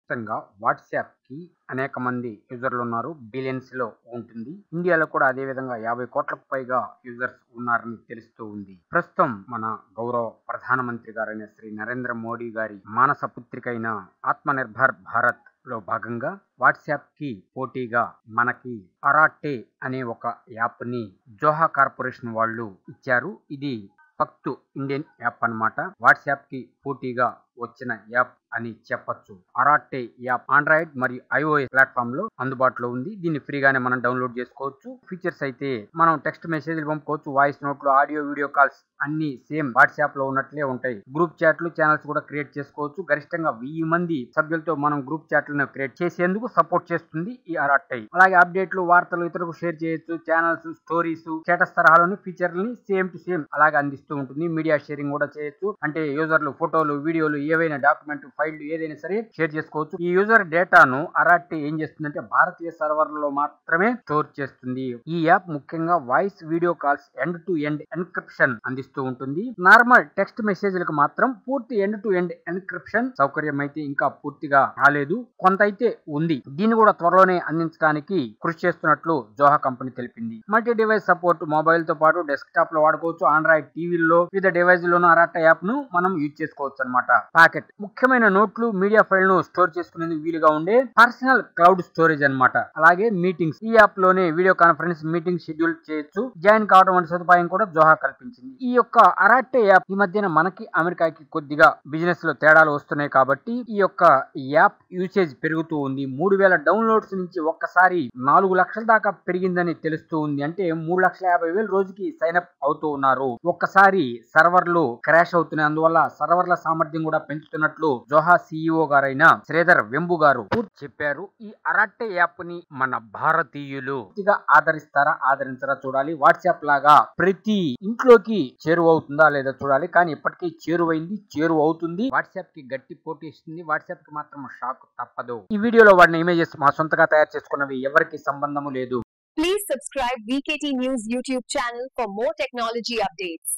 ప్రస్తుతంగా WhatsApp కి అనేక మంది యూజర్లు ఉన్నారు. బిలియన్స్ లో ఉంటుంది. ఇండియాలో కూడా అదే విధంగా 50 కోట్లకు పైగా యూజర్స్ ఉన్నారని తెలుస్తూ ఉంది. ప్రస్తుతం మన గౌరవ ప్రధానమంత్రి గారైన శ్రీ నరేంద్ర మోడీ గారి మానస పుత్రిక అయిన ఆత్మనిర్భర్ భారత్ లో భాగంగా వాట్సాప్ కి పోటీగా మనకి అరాటే అనే ఒక యాప్ ని జోహా కార్పొరేషన్ వాళ్ళు ఇచ్చారు. ఇది ఫక్తు ఇండియన్ యాప్ అన్నమాట. వాట్సాప్ కి పోటీగా వచ్చిన యాప్ అని చెప్పొచ్చు. అరాటే యాప్ ఆండ్రాయిడ్ మరియు ఐఓఎస్ ప్లాట్ఫామ్ లో అందుబాటులో ఉంది. దీన్ని ఫ్రీగానే మనం డౌన్లోడ్ చేసుకోవచ్చు. ఫీచర్స్ అయితే మనం టెక్స్ట్ మెసేజ్లు పంపుకోవచ్చు, వాయిస్ నోట్లు, ఆడియో, వీడియో కాల్స్ అన్ని సేమ్ వాట్సాప్ లో ఉన్నట్లే ఉంటాయి. గ్రూప్ చాట్లు, ఛానల్స్ కూడా క్రియేట్ చేసుకోవచ్చు. గరిష్టంగా 1000 మంది సభ్యులతో మనం గ్రూప్ చాట్లను క్రియేట్ చేసేందుకు సపోర్ట్ చేస్తుంది ఈ అరాటే. అలాగే అప్డేట్లు, వార్తలు ఇతరులకు షేర్ చేయొచ్చు. ఛానల్స్, స్టోరీస్, స్టేటస్ తరహాలోని ఫీచర్లని సేమ్ టు సేమ్ అలాగే అందిస్తూ ఉంటుంది. మీడియా షేరింగ్ కూడా చేయొచ్చు. అంటే యూజర్లు ఫోటోలు, వీడియోలు, ఏవైనా డాక్యుమెంట్, ఫైల్ ఏదైనా సరే షేర్ చేసుకోవచ్చు. ఈ యూజర్ డేటాను అరాటే ఏం చేస్తుందంటే భారతీయ సర్వర్లలో మాత్రమే స్టోర్ చేస్తుంది. ఈ యాప్ ముఖ్యంగా voice, video calls end to end encryption అందిస్తూ ఉంటుంది. నార్మల్ టెక్స్ట్ మెసేజ్లకు మాత్రం పూర్తి ఎండ్ టు ఎండ్ ఎన్క్రిప్షన్ సౌకర్యం అయితే ఇంకా పూర్తిగా రాలేదు, కొంత అయితే ఉంది. దీన్ని కూడా త్వరలోనే అందించడానికి కృషి చేస్తున్నట్లు జోహా కంపెనీ తెలిపింది. మల్టీ డివైస్ సపోర్ట్, మొబైల్ తో పాటు డెస్క్టాప్ లో వాడుకోవచ్చు. ఆండ్రాయిడ్ టీవీల్లో వివిధ డివైస్ లోను అరాటే యాప్ ను మనం యూజ్ చేసుకోవచ్చు అనమాట. ప్యాకెట్ ముఖ్యమైన నోట్లు, మీడియా ఫైల్ ను స్టోర్ చేసుకునేందుకు వీలుగా ఉండే పర్సనల్ క్లౌడ్ స్టోరేజ్ అన్నమాట. అలాగే మీటింగ్స్, ఈ యాప్ లోనే వీడియో కాన్ఫరెన్స్ మీటింగ్ షెడ్యూల్ చేయొచ్చు. జాయిన్ కావడం వంటి సదుపాయం కూడా జోహా కల్పించింది. ఈ యొక్క అరాటే యాప్ ఈ మధ్యన మనకి అమెరికాకి కొద్దిగా బిజినెస్ లో తేడాలు వస్తున్నాయి కాబట్టి ఈ యొక్క యాప్ యూసేజ్ పెరుగుతూ ఉంది. 3000 డౌన్లోడ్స్ నుంచి ఒక్కసారి 4 లక్షల దాకా పెరిగిందని తెలుస్తూ ఉంది. అంటే 3,50,000 రోజుకి సైన్ అప్ అవుతూ ఉన్నారు. ఒక్కసారి సర్వర్లు క్రాష్ అవుతున్నాయి. అందువల్ల సర్వర్ల సామర్థ్యం కూడా పెంచుతున్నట్లు జోహా CEO గారైన శ్రీధర్ వెంబు గారు చెప్పారు. ఈ అరాటే యాప్ ని మన భారతీయులు పూర్తిగా ఆదరిస్తారా, ఆదరించారా చూడాలి. వాట్సాప్ లాగా ప్రతి ఇంట్లోకి చేరువవుతుందా లేదా చూడాలి. కానీ ఇప్పటికీ చేరువైంది, చేరువవుతుంది. వాట్సాప్ కి గట్టి పోటీ ఇస్తుంది. వాట్సాప్ కి మాత్రం షాక్ తప్పదు. ఈ వీడియోలో వాడిన ఇమేజెస్ మా సొంతగా తయారు చేసుకున్నవి, ఎవరికి సంబంధము లేదు. Please subscribe VKT News YouTube channel for more technology updates.